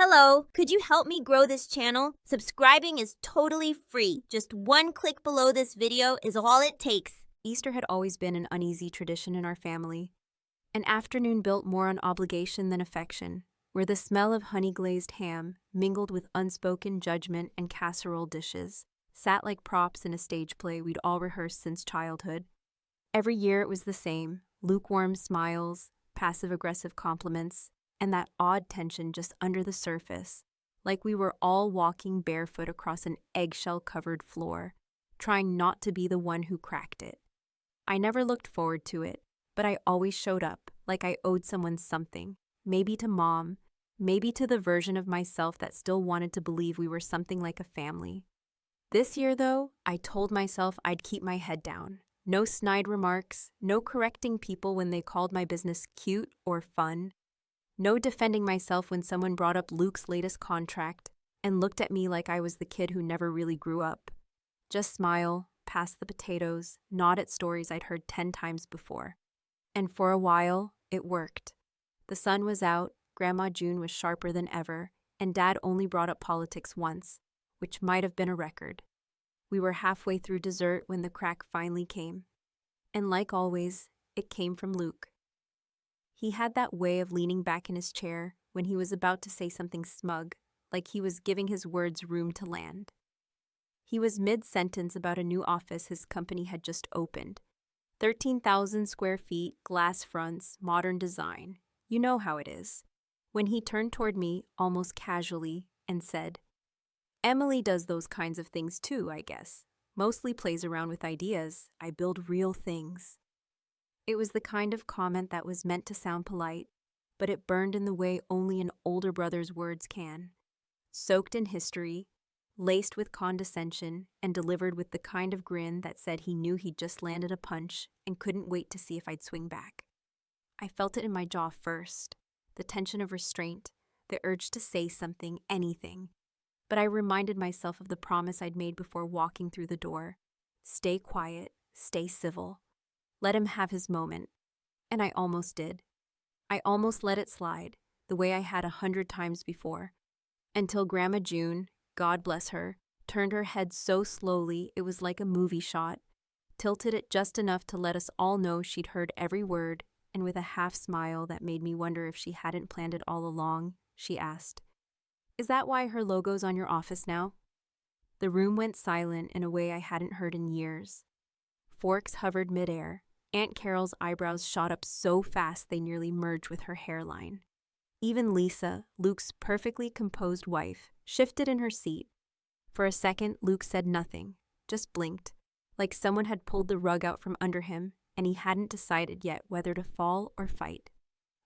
Hello, could you help me grow this channel? Subscribing is totally free. Just one click below this video is all it takes. Easter had always been an uneasy tradition in our family, an afternoon built more on obligation than affection, where the smell of honey-glazed ham, mingled with unspoken judgment and casserole dishes, sat like props in a stage play we'd all rehearsed since childhood. Every year it was the same, lukewarm smiles, passive-aggressive compliments, and that odd tension just under the surface, like we were all walking barefoot across an eggshell-covered floor, trying not to be the one who cracked it. I never looked forward to it, but I always showed up, like I owed someone something, maybe to Mom, maybe to the version of myself that still wanted to believe we were something like a family. This year, though, I told myself I'd keep my head down. No snide remarks, no correcting people when they called my business cute or fun. No defending myself when someone brought up Luke's latest contract and looked at me like I was the kid who never really grew up. Just smile, pass the potatoes, nod at stories I'd heard 10 times before. And for a while, it worked. The sun was out, Grandma June was sharper than ever, and Dad only brought up politics once, which might have been a record. We were halfway through dessert when the crack finally came. And like always, it came from Luke. He had that way of leaning back in his chair when he was about to say something smug, like he was giving his words room to land. He was mid-sentence about a new office his company had just opened. 13,000 square feet, glass fronts, modern design. You know how it is. When he turned toward me, almost casually, and said, "Emily does those kinds of things too, I guess. Mostly plays around with ideas. I build real things." It was the kind of comment that was meant to sound polite, but it burned in the way only an older brother's words can. Soaked in history, laced with condescension, and delivered with the kind of grin that said he knew he'd just landed a punch and couldn't wait to see if I'd swing back. I felt it in my jaw first, the tension of restraint, the urge to say something, anything. But I reminded myself of the promise I'd made before walking through the door. Stay quiet, stay civil. Let him have his moment. And I almost did. I almost let it slide, the way I had 100 times before. Until Grandma June, God bless her, turned her head so slowly it was like a movie shot, tilted it just enough to let us all know she'd heard every word, and with a half smile that made me wonder if she hadn't planned it all along, she asked, "Is that why her logo's on your office now?" The room went silent in a way I hadn't heard in years. Forks hovered midair. Aunt Carol's eyebrows shot up so fast they nearly merged with her hairline. Even Lisa, Luke's perfectly composed wife, shifted in her seat. For a second, Luke said nothing, just blinked, like someone had pulled the rug out from under him and he hadn't decided yet whether to fall or fight.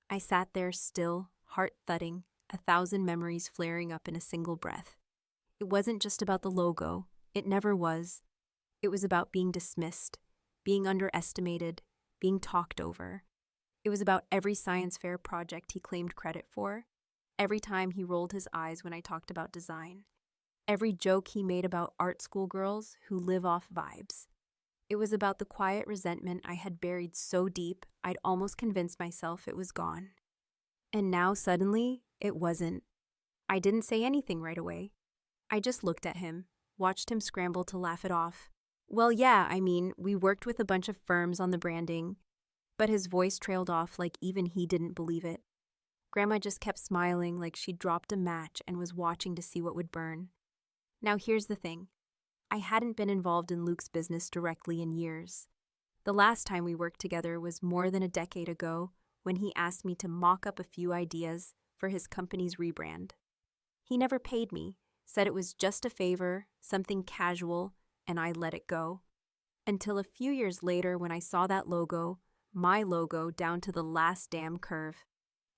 I sat there still, heart thudding, 1,000 memories flaring up in a single breath. It wasn't just about the logo. It never was. It was about being dismissed, being underestimated, being talked over. It was about every science fair project he claimed credit for, every time he rolled his eyes when I talked about design, every joke he made about art school girls who live off vibes. It was about the quiet resentment I had buried so deep I'd almost convinced myself it was gone. And now suddenly, it wasn't. I didn't say anything right away. I just looked at him, watched him scramble to laugh it off. "Well, yeah, we worked with a bunch of firms on the branding," but his voice trailed off like even he didn't believe it. Grandma just kept smiling like she'd dropped a match and was watching to see what would burn. Now here's the thing. I hadn't been involved in Luke's business directly in years. The last time we worked together was more than a decade ago when he asked me to mock up a few ideas for his company's rebrand. He never paid me, said it was just a favor, something casual, and I let it go. Until a few years later when I saw that logo, my logo down to the last damn curve.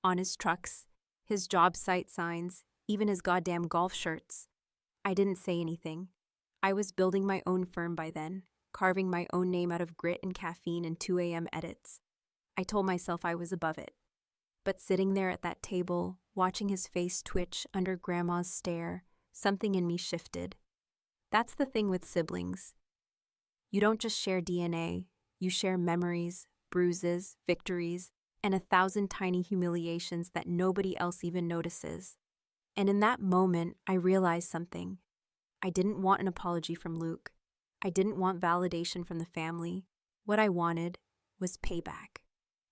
On his trucks, his job site signs, even his goddamn golf shirts. I didn't say anything. I was building my own firm by then, carving my own name out of grit and caffeine and 2 a.m. edits. I told myself I was above it. But sitting there at that table, watching his face twitch under Grandma's stare, something in me shifted. That's the thing with siblings. You don't just share DNA, you share memories, bruises, victories, and 1,000 tiny humiliations that nobody else even notices. And in that moment, I realized something. I didn't want an apology from Luke. I didn't want validation from the family. What I wanted was payback.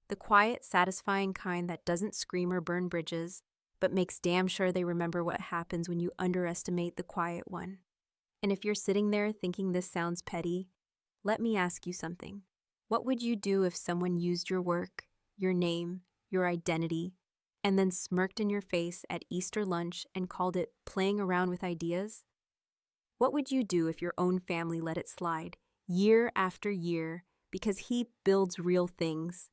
The quiet, satisfying kind that doesn't scream or burn bridges, but makes damn sure they remember what happens when you underestimate the quiet one. And if you're sitting there thinking this sounds petty, let me ask you something. What would you do if someone used your work, your name, your identity, and then smirked in your face at Easter lunch and called it playing around with ideas? What would you do if your own family let it slide, year after year, because he builds real things?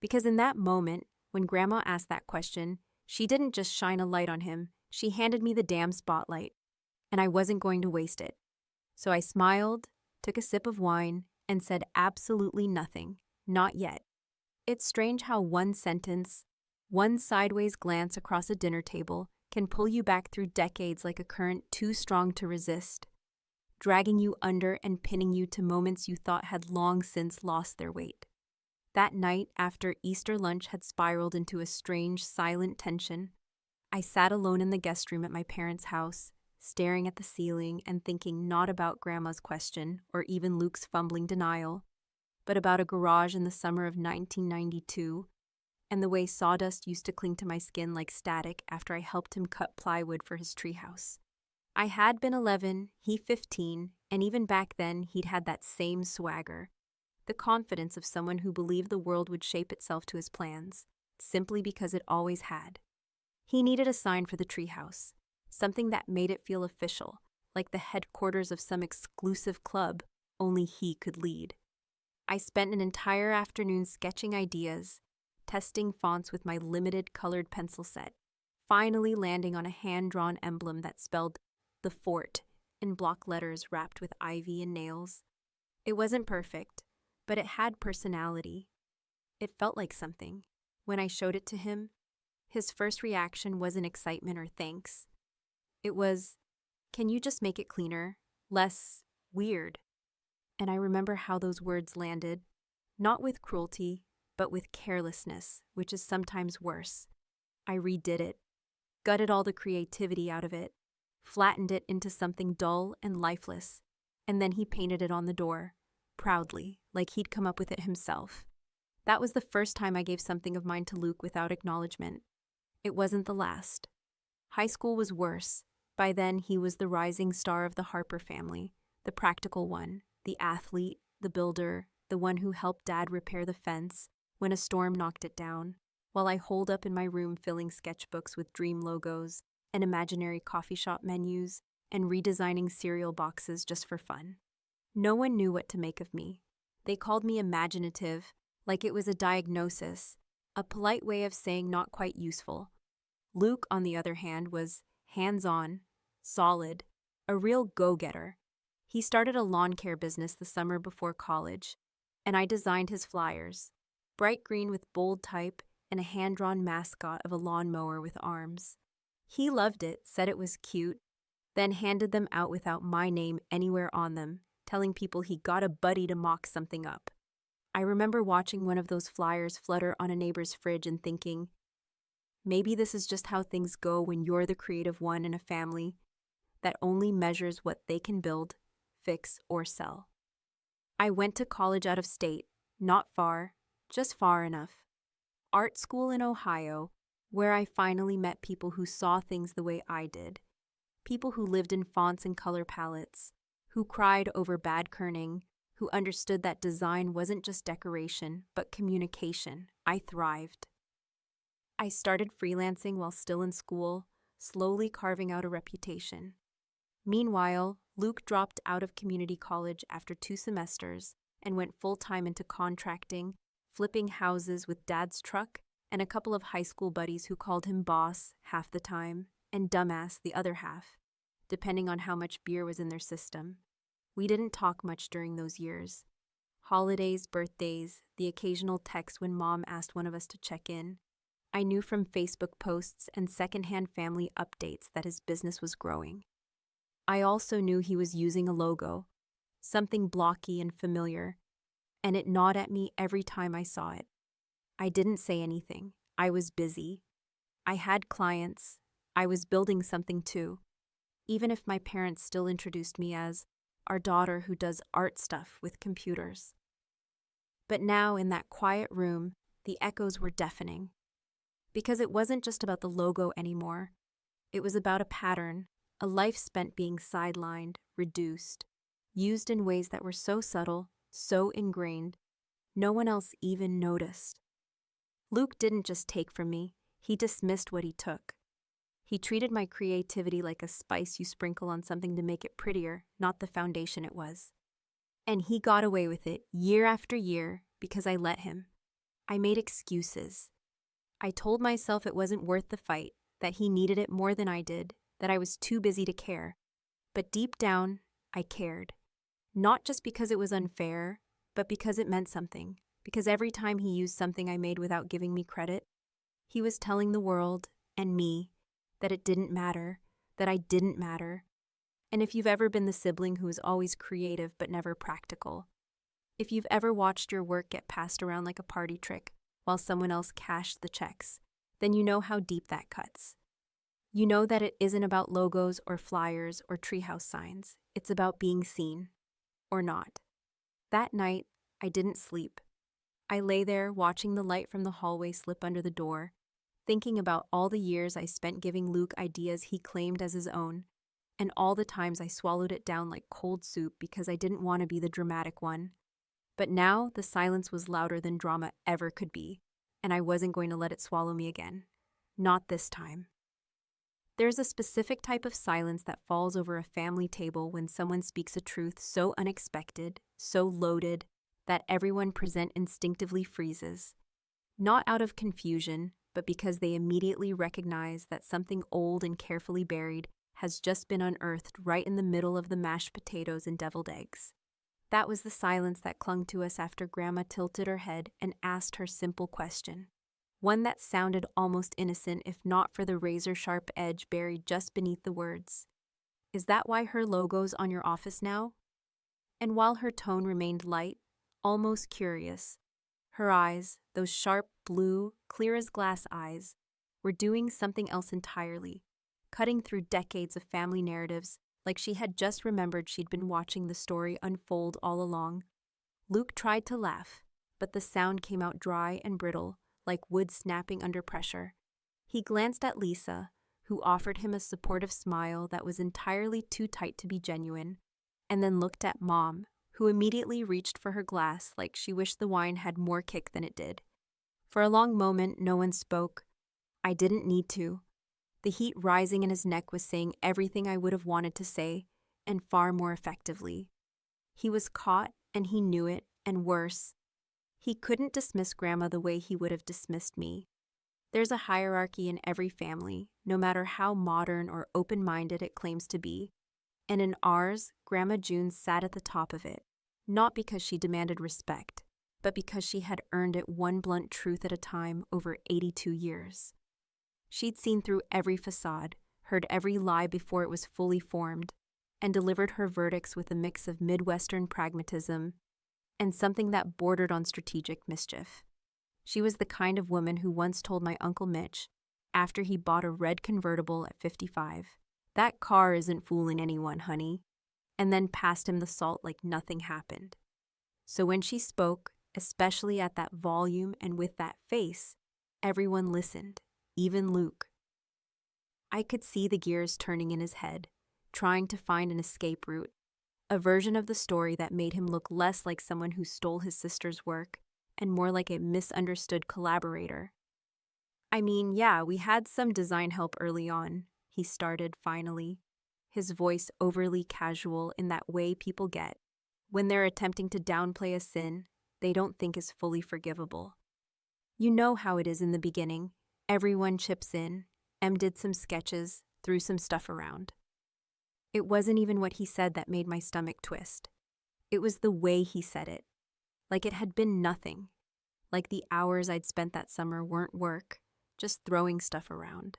Because in that moment, when Grandma asked that question, she didn't just shine a light on him, she handed me the damn spotlight, and I wasn't going to waste it. So I smiled, took a sip of wine, and said absolutely nothing, not yet. It's strange how one sentence, one sideways glance across a dinner table can pull you back through decades like a current too strong to resist, dragging you under and pinning you to moments you thought had long since lost their weight. That night, after Easter lunch had spiraled into a strange, silent tension, I sat alone in the guest room at my parents' house, staring at the ceiling and thinking not about Grandma's question or even Luke's fumbling denial, but about a garage in the summer of 1992 and the way sawdust used to cling to my skin like static after I helped him cut plywood for his treehouse. I had been 11, he 15, and even back then he'd had that same swagger, the confidence of someone who believed the world would shape itself to his plans, simply because it always had. He needed a sign for the treehouse, something that made it feel official, like the headquarters of some exclusive club only he could lead. I spent an entire afternoon sketching ideas, testing fonts with my limited colored pencil set, finally landing on a hand-drawn emblem that spelled "The Fort" in block letters wrapped with ivy and nails. It wasn't perfect, but it had personality. It felt like something. When I showed it to him, his first reaction wasn't excitement or thanks. It was, "Can you just make it cleaner, less weird?" And I remember how those words landed, not with cruelty, but with carelessness, which is sometimes worse. I redid it, gutted all the creativity out of it, flattened it into something dull and lifeless, and then he painted it on the door, proudly, like he'd come up with it himself. That was the first time I gave something of mine to Luke without acknowledgement. It wasn't the last. High school was worse. By then, he was the rising star of the Harper family, the practical one, the athlete, the builder, the one who helped Dad repair the fence when a storm knocked it down, while I holed up in my room filling sketchbooks with dream logos and imaginary coffee shop menus and redesigning cereal boxes just for fun. No one knew what to make of me. They called me imaginative, like it was a diagnosis, a polite way of saying not quite useful. Luke, on the other hand, was hands-on, solid, a real go-getter. He started a lawn care business the summer before college, and I designed his flyers, bright green with bold type and a hand-drawn mascot of a lawnmower with arms. He loved it, said it was cute, then handed them out without my name anywhere on them, telling people he got a buddy to mock something up. I remember watching one of those flyers flutter on a neighbor's fridge and thinking, maybe this is just how things go when you're the creative one in a family that only measures what they can build, fix, or sell. I went to college out of state, not far, just far enough. Art school in Ohio, where I finally met people who saw things the way I did. People who lived in fonts and color palettes, who cried over bad kerning, who understood that design wasn't just decoration, but communication. I thrived. I started freelancing while still in school, slowly carving out a reputation. Meanwhile, Luke dropped out of community college after 2 semesters and went full-time into contracting, flipping houses with Dad's truck and a couple of high school buddies who called him boss half the time and dumbass the other half, depending on how much beer was in their system. We didn't talk much during those years. Holidays, birthdays, the occasional text when Mom asked one of us to check in. I knew from Facebook posts and secondhand family updates that his business was growing. I also knew he was using a logo, something blocky and familiar, and it gnawed at me every time I saw it. I didn't say anything. I was busy. I had clients. I was building something too, even if my parents still introduced me as our daughter who does art stuff with computers. But now, in that quiet room, the echoes were deafening. Because it wasn't just about the logo anymore. It was about a pattern, a life spent being sidelined, reduced, used in ways that were so subtle, so ingrained, no one else even noticed. Luke didn't just take from me, he dismissed what he took. He treated my creativity like a spice you sprinkle on something to make it prettier, not the foundation it was. And he got away with it year after year because I let him. I made excuses. I told myself it wasn't worth the fight, that he needed it more than I did, that I was too busy to care. But deep down, I cared. Not just because it was unfair, but because it meant something. Because every time he used something I made without giving me credit, he was telling the world, and me, that it didn't matter, that I didn't matter. And if you've ever been the sibling who is always creative but never practical, if you've ever watched your work get passed around like a party trick while someone else cashed the checks, then you know how deep that cuts. You know that it isn't about logos or flyers or treehouse signs. It's about being seen. Or not. That night, I didn't sleep. I lay there watching the light from the hallway slip under the door, thinking about all the years I spent giving Luke ideas he claimed as his own, and all the times I swallowed it down like cold soup because I didn't want to be the dramatic one. But now the silence was louder than drama ever could be, and I wasn't going to let it swallow me again. Not this time. There's a specific type of silence that falls over a family table when someone speaks a truth so unexpected, so loaded, that everyone present instinctively freezes. Not out of confusion, but because they immediately recognize that something old and carefully buried has just been unearthed right in the middle of the mashed potatoes and deviled eggs. That was the silence that clung to us after Grandma tilted her head and asked her simple question. One that sounded almost innocent if not for the razor-sharp edge buried just beneath the words. Is that why her logo's on your office now? And while her tone remained light, almost curious, her eyes, those sharp, blue, clear-as-glass eyes, were doing something else entirely, cutting through decades of family narratives like she had just remembered she'd been watching the story unfold all along. Luke tried to laugh, but the sound came out dry and brittle, like wood snapping under pressure. He glanced at Lisa, who offered him a supportive smile that was entirely too tight to be genuine, and then looked at Mom, who immediately reached for her glass like she wished the wine had more kick than it did. For a long moment, no one spoke. I didn't need to. The heat rising in his neck was saying everything I would have wanted to say, and far more effectively. He was caught, and he knew it, and worse, he couldn't dismiss Grandma the way he would have dismissed me. There's a hierarchy in every family, no matter how modern or open-minded it claims to be. And in ours, Grandma June sat at the top of it, not because she demanded respect, but because she had earned it one blunt truth at a time over 82 years. She'd seen through every facade, heard every lie before it was fully formed, and delivered her verdicts with a mix of Midwestern pragmatism and something that bordered on strategic mischief. She was the kind of woman who once told my Uncle Mitch, after he bought a red convertible at 55, "That car isn't fooling anyone, honey," and then passed him the salt like nothing happened. So when she spoke, especially at that volume and with that face, everyone listened, even Luke. I could see the gears turning in his head, trying to find an escape route, a version of the story that made him look less like someone who stole his sister's work and more like a misunderstood collaborator. I mean, yeah, we had some design help early on, he started finally, his voice overly casual in that way people get when they're attempting to downplay a sin they don't think is fully forgivable. You know how it is in the beginning. Everyone chips in. Em did some sketches, threw some stuff around. It wasn't even what he said that made my stomach twist. It was the way he said it. Like it had been nothing. Like the hours I'd spent that summer weren't work, just throwing stuff around.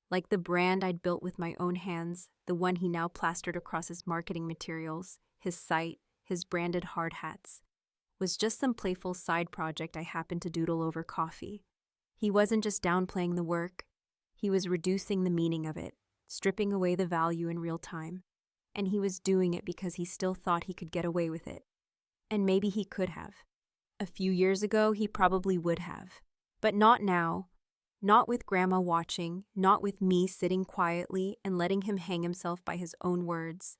Like the brand I'd built with my own hands, the one he now plastered across his marketing materials, his site, his branded hard hats, was just some playful side project I happened to doodle over coffee. He wasn't just downplaying the work. He was reducing the meaning of it, stripping away the value in real time. And he was doing it because he still thought he could get away with it. And maybe he could have. A few years ago, he probably would have. But not now. Not with Grandma watching, not with me sitting quietly and letting him hang himself by his own words.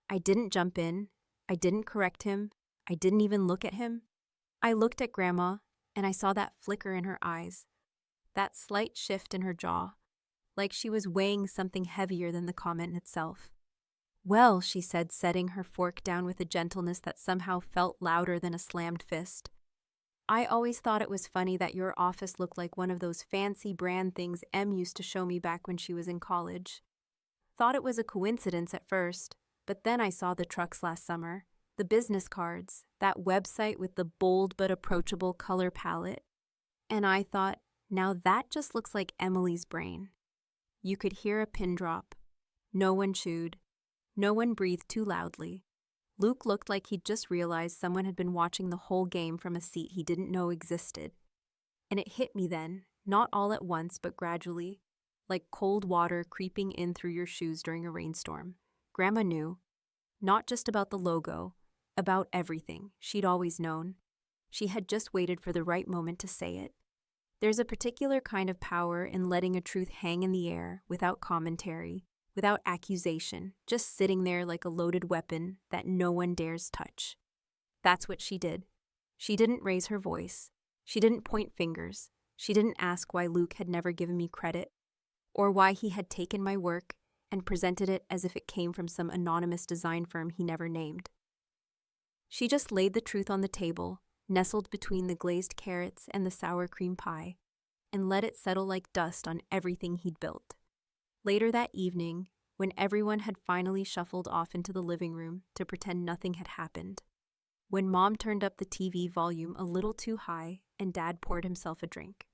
I didn't jump in. I didn't correct him. I didn't even look at him. I looked at Grandma, and I saw that flicker in her eyes, that slight shift in her jaw, like she was weighing something heavier than the comment itself. "Well," she said, setting her fork down with a gentleness that somehow felt louder than a slammed fist. "I always thought it was funny that your office looked like one of those fancy brand things Em used to show me back when she was in college. Thought it was a coincidence at first, but then I saw the trucks last summer, the business cards, that website with the bold but approachable color palette. And I thought, now that just looks like Emily's brain." You could hear a pin drop. No one chewed. No one breathed too loudly. Luke looked like he'd just realized someone had been watching the whole game from a seat he didn't know existed. And it hit me then, not all at once but gradually, like cold water creeping in through your shoes during a rainstorm. Grandma knew, not just about the logo, about everything. She'd always known. She had just waited for the right moment to say it. There's a particular kind of power in letting a truth hang in the air without commentary, without accusation, just sitting there like a loaded weapon that no one dares touch. That's what she did. She didn't raise her voice. She didn't point fingers. She didn't ask why Luke had never given me credit, or why he had taken my work and presented it as if it came from some anonymous design firm he never named. She just laid the truth on the table, nestled between the glazed carrots and the sour cream pie, and let it settle like dust on everything he'd built. Later that evening, when everyone had finally shuffled off into the living room to pretend nothing had happened, when Mom turned up the TV volume a little too high and Dad poured himself a drink.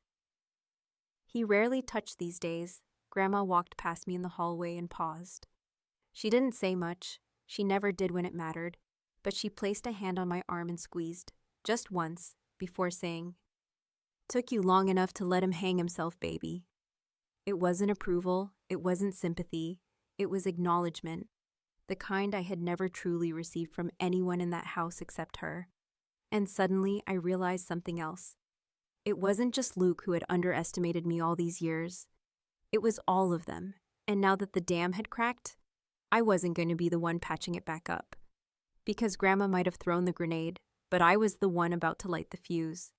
He rarely touched these days. Grandma walked past me in the hallway and paused. She didn't say much. She never did when it mattered, but she placed a hand on my arm and squeezed, just once, before saying, "Took you long enough to let him hang himself, baby." It wasn't approval, it wasn't sympathy, it was acknowledgement, the kind I had never truly received from anyone in that house except her. And suddenly I realized something else. It wasn't just Luke who had underestimated me all these years. It was all of them, and now that the dam had cracked, I wasn't going to be the one patching it back up. Because Grandma might have thrown the grenade, but I was the one about to light the fuse.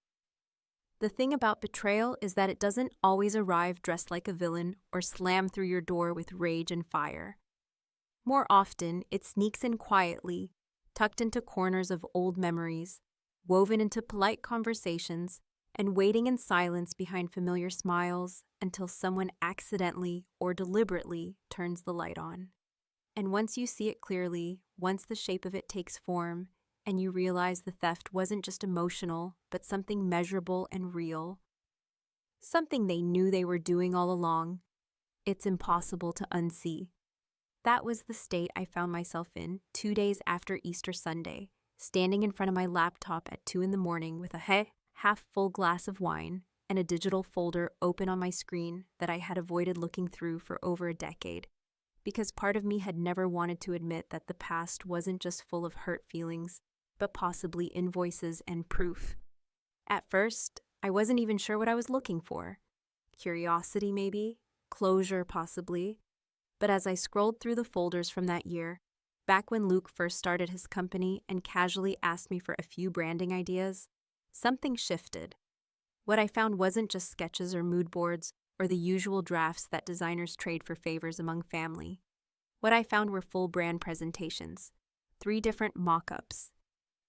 The thing about betrayal is that it doesn't always arrive dressed like a villain or slam through your door with rage and fire. More often, it sneaks in quietly, tucked into corners of old memories, woven into polite conversations, and waiting in silence behind familiar smiles until someone accidentally or deliberately turns the light on. And once you see it clearly, once the shape of it takes form, and you realize the theft wasn't just emotional, but something measurable and real, something they knew they were doing all along, it's impossible to unsee. That was the state I found myself in 2 days after Easter Sunday, standing in front of my laptop at 2 a.m. with a half-full glass of wine and a digital folder open on my screen that I had avoided looking through for over a decade, because part of me had never wanted to admit that the past wasn't just full of hurt feelings, but possibly invoices and proof. At first, I wasn't even sure what I was looking for. Curiosity, maybe? Closure, possibly? But as I scrolled through the folders from that year, back when Luke first started his company and casually asked me for a few branding ideas, something shifted. What I found wasn't just sketches or mood boards or the usual drafts that designers trade for favors among family. What I found were full brand presentations, 3 different mock-ups,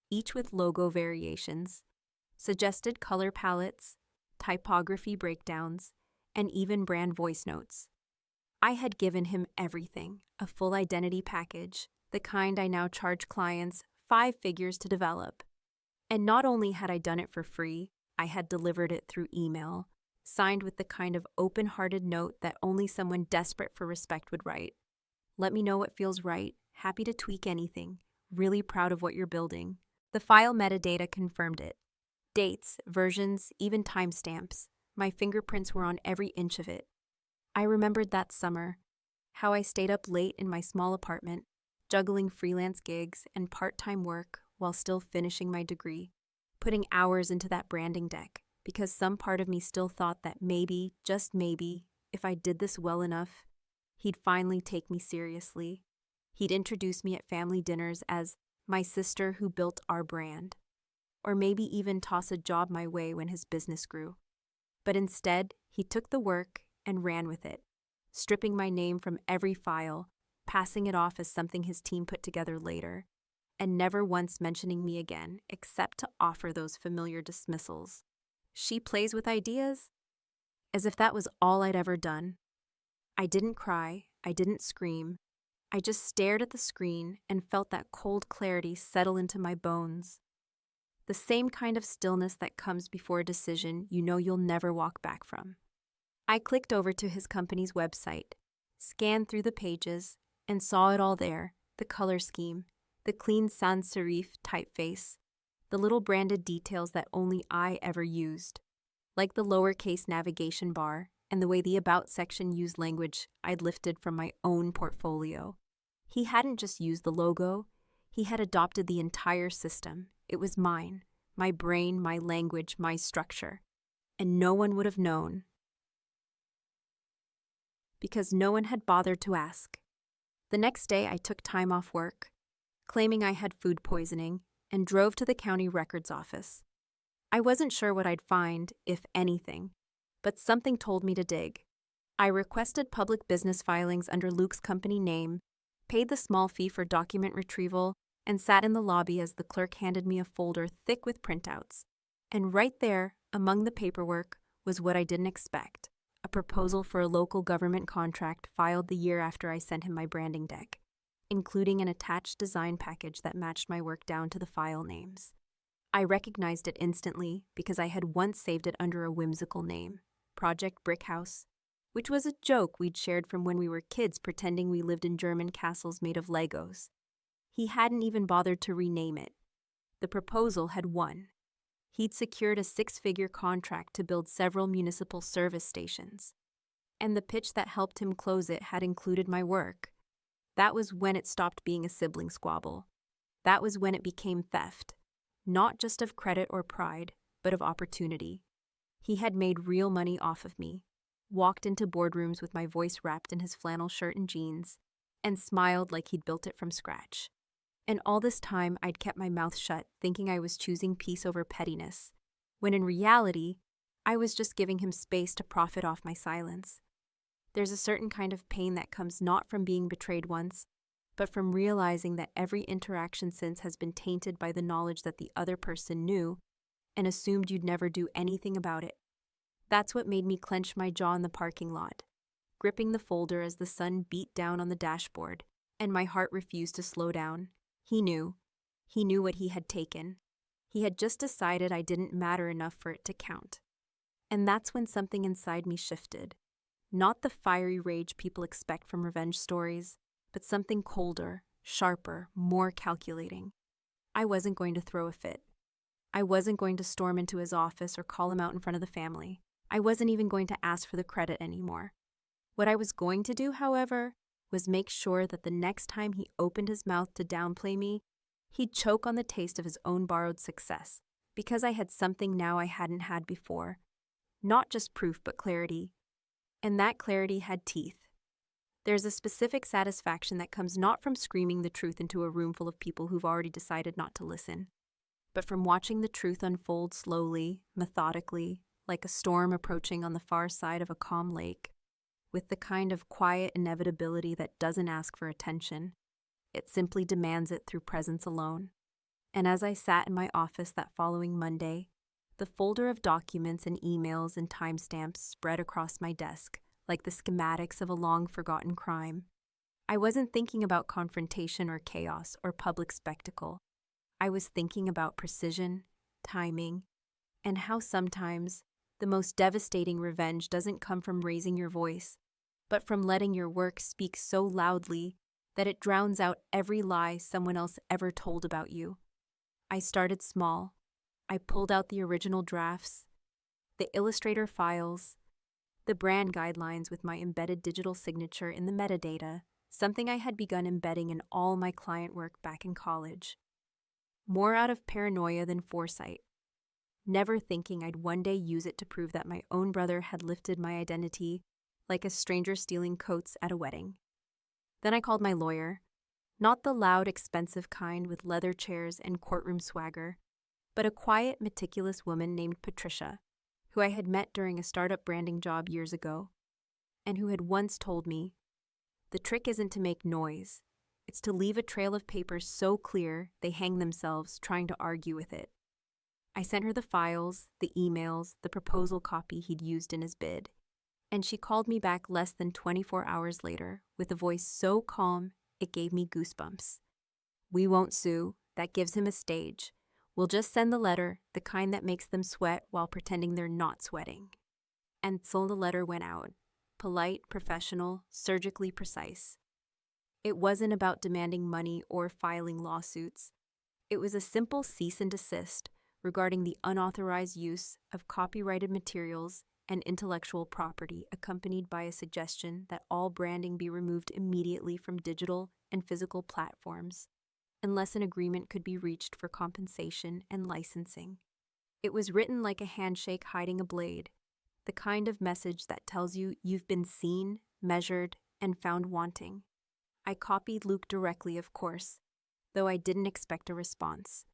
each with logo variations, suggested color palettes, typography breakdowns, and even brand voice notes. I had given him everything, a full identity package, the kind I now charge clients 5 figures to develop. And not only had I done it for free, I had delivered it through email, signed with the kind of open-hearted note that only someone desperate for respect would write. Let me know what feels right, happy to tweak anything, really proud of what you're building. The file metadata confirmed it. Dates, versions, even timestamps. My fingerprints were on every inch of it. I remembered that summer, how I stayed up late in my small apartment, juggling freelance gigs and part-time work while still finishing my degree, putting hours into that branding deck, because some part of me still thought that maybe, just maybe, if I did this well enough, he'd finally take me seriously. He'd introduce me at family dinners as my sister who built our brand, or maybe even toss a job my way when his business grew. But instead, he took the work and ran with it, stripping my name from every file, passing it off as something his team put together later, and never once mentioning me again except to offer those familiar dismissals. She plays with ideas? As if that was all I'd ever done. I didn't cry, I didn't scream. I just stared at the screen and felt that cold clarity settle into my bones. The same kind of stillness that comes before a decision you know you'll never walk back from. I clicked over to his company's website, scanned through the pages, and saw it all there, the color scheme, the clean sans serif typeface, the little branded details that only I ever used, like the lowercase navigation bar and the way the About section used language I'd lifted from my own portfolio. He hadn't just used the logo, he had adopted the entire system. It was mine, my brain, my language, my structure. And no one would have known, because no one had bothered to ask. The next day, I took time off work, claiming I had food poisoning, and drove to the county records office. I wasn't sure what I'd find, if anything, but something told me to dig. I requested public business filings under Luke's company name, paid the small fee for document retrieval, and sat in the lobby as the clerk handed me a folder thick with printouts. And right there, among the paperwork, was what I didn't expect: a proposal for a local government contract filed the year after I sent him my branding deck, including an attached design package that matched my work down to the file names. I recognized it instantly because I had once saved it under a whimsical name, Project Brickhouse, which was a joke we'd shared from when we were kids pretending we lived in German castles made of Legos. He hadn't even bothered to rename it. The proposal had won. He'd secured a 6-figure contract to build several municipal service stations. And the pitch that helped him close it had included my work. That was when it stopped being a sibling squabble. That was when it became theft, not just of credit or pride, but of opportunity. He had made real money off of me, walked into boardrooms with my voice wrapped in his flannel shirt and jeans, and smiled like he'd built it from scratch. And all this time, I'd kept my mouth shut, thinking I was choosing peace over pettiness, when in reality, I was just giving him space to profit off my silence. There's a certain kind of pain that comes not from being betrayed once, but from realizing that every interaction since has been tainted by the knowledge that the other person knew and assumed you'd never do anything about it. That's what made me clench my jaw in the parking lot, gripping the folder as the sun beat down on the dashboard, and my heart refused to slow down. He knew. He knew what he had taken. He had just decided I didn't matter enough for it to count. And that's when something inside me shifted. Not the fiery rage people expect from revenge stories, but something colder, sharper, more calculating. I wasn't going to throw a fit. I wasn't going to storm into his office or call him out in front of the family. I wasn't even going to ask for the credit anymore. What I was going to do, however, was make sure that the next time he opened his mouth to downplay me, he'd choke on the taste of his own borrowed success, because I had something now I hadn't had before. Not just proof, but clarity. And that clarity had teeth. There's a specific satisfaction that comes not from screaming the truth into a room full of people who've already decided not to listen, but from watching the truth unfold slowly, methodically, like a storm approaching on the far side of a calm lake, with the kind of quiet inevitability that doesn't ask for attention. It simply demands it through presence alone. And as I sat in my office that following Monday, the folder of documents and emails and timestamps spread across my desk, like the schematics of a long-forgotten crime. I wasn't thinking about confrontation or chaos or public spectacle. I was thinking about precision, timing, and how sometimes the most devastating revenge doesn't come from raising your voice, but from letting your work speak so loudly that it drowns out every lie someone else ever told about you. I started small. I pulled out the original drafts, the Illustrator files, The brand guidelines with my embedded digital signature in the metadata, something I had begun embedding in all my client work back in college. More out of paranoia than foresight, never thinking I'd one day use it to prove that my own brother had lifted my identity like a stranger stealing coats at a wedding. Then I called my lawyer, not the loud, expensive kind with leather chairs and courtroom swagger, but a quiet, meticulous woman named Patricia, who I had met during a startup branding job years ago, and who had once told me, "The trick isn't to make noise, it's to leave a trail of papers so clear they hang themselves trying to argue with it." I sent her the files, the emails, the proposal copy he'd used in his bid, and she called me back less than 24 hours later with a voice so calm it gave me goosebumps. "We won't sue. That gives him a stage. We'll just send the letter, the kind that makes them sweat while pretending they're not sweating." And so the letter went out. Polite, professional, surgically precise. It wasn't about demanding money or filing lawsuits. It was a simple cease and desist regarding the unauthorized use of copyrighted materials and intellectual property, accompanied by a suggestion that all branding be removed immediately from digital and physical platforms, unless an agreement could be reached for compensation and licensing. It was written like a handshake hiding a blade, the kind of message that tells you you've been seen, measured, and found wanting. I copied Luke directly, of course, though I didn't expect a response.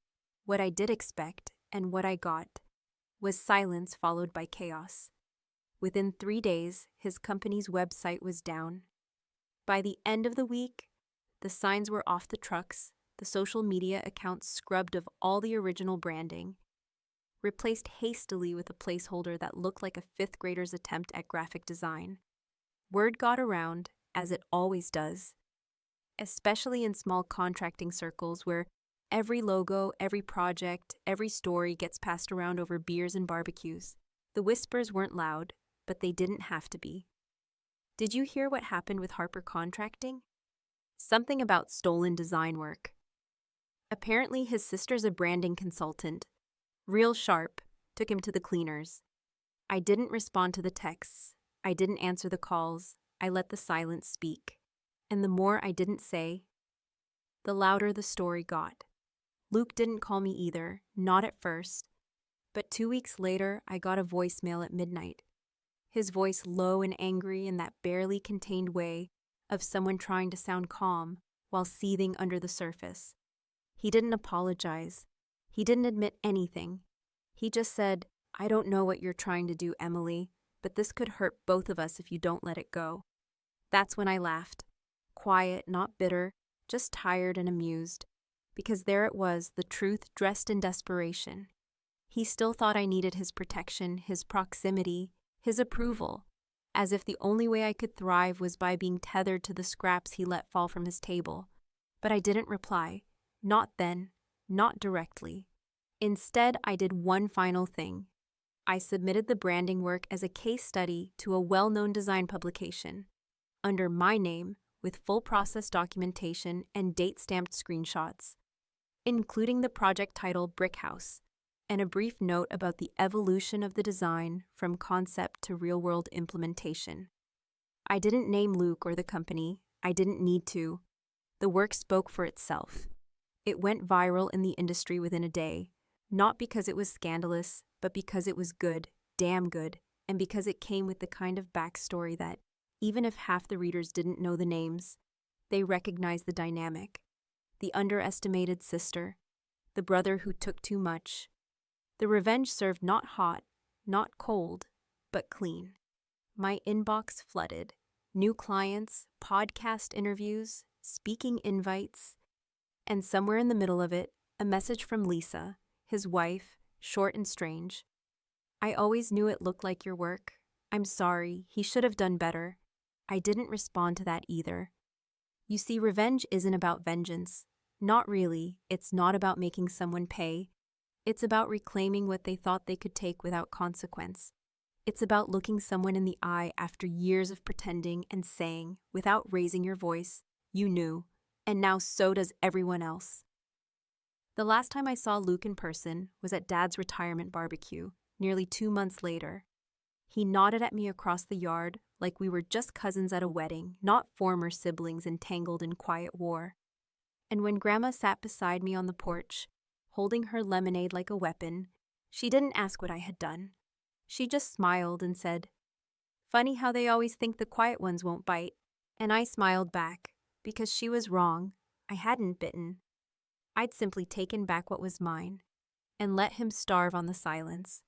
What I did expect, and what I got, was silence followed by chaos. Within 3 days, his company's website was down. By the end of the week, the signs were off the trucks, the social media accounts scrubbed of all the original branding, replaced hastily with a placeholder that looked like a fifth grader's attempt at graphic design. Word got around, as it always does, especially in small contracting circles where every logo, every project, every story gets passed around over beers and barbecues. The whispers weren't loud, but they didn't have to be. Did you hear what happened with Harper Contracting? Something about stolen design work. Apparently his sister's a branding consultant. Real sharp, took him to the cleaners. I didn't respond to the texts. I didn't answer the calls. I let the silence speak. And the more I didn't say, the louder the story got. Luke didn't call me either, not at first. But 2 weeks later, I got a voicemail at midnight. His voice low and angry in that barely contained way of someone trying to sound calm while seething under the surface. He didn't apologize. He didn't admit anything. He just said, "I don't know what you're trying to do, Emily, but this could hurt both of us if you don't let it go." That's when I laughed. Quiet, not bitter, just tired and amused. Because there it was, the truth dressed in desperation. He still thought I needed his protection, his proximity, his approval, as if the only way I could thrive was by being tethered to the scraps he let fall from his table. But I didn't reply. Not then, not directly. Instead, I did one final thing. I submitted the branding work as a case study to a well-known design publication, under my name, with full process documentation and date-stamped screenshots, including the project title Brick House, and a brief note about the evolution of the design from concept to real-world implementation. I didn't name Luke or the company. I didn't need to. The work spoke for itself. It went viral in the industry within a day, not because it was scandalous, but because it was good, damn good, and because it came with the kind of backstory that, even if half the readers didn't know the names, they recognized the dynamic. The underestimated sister, the brother who took too much. The revenge served not hot, not cold, but clean. My inbox flooded. New clients, podcast interviews, speaking invites, and somewhere in the middle of it, a message from Lisa, his wife, short and strange. "I always knew it looked like your work. I'm sorry, he should have done better." I didn't respond to that either. You see, revenge isn't about vengeance. Not really. It's not about making someone pay. It's about reclaiming what they thought they could take without consequence. It's about looking someone in the eye after years of pretending and saying, without raising your voice, "You knew, and now so does everyone else." The last time I saw Luke in person was at Dad's retirement barbecue, nearly 2 months later. He nodded at me across the yard like we were just cousins at a wedding, not former siblings entangled in quiet war. And when Grandma sat beside me on the porch, holding her lemonade like a weapon, she didn't ask what I had done. She just smiled and said, "Funny how they always think the quiet ones won't bite." And I smiled back, because she was wrong. I hadn't bitten. I'd simply taken back what was mine and let him starve on the silence.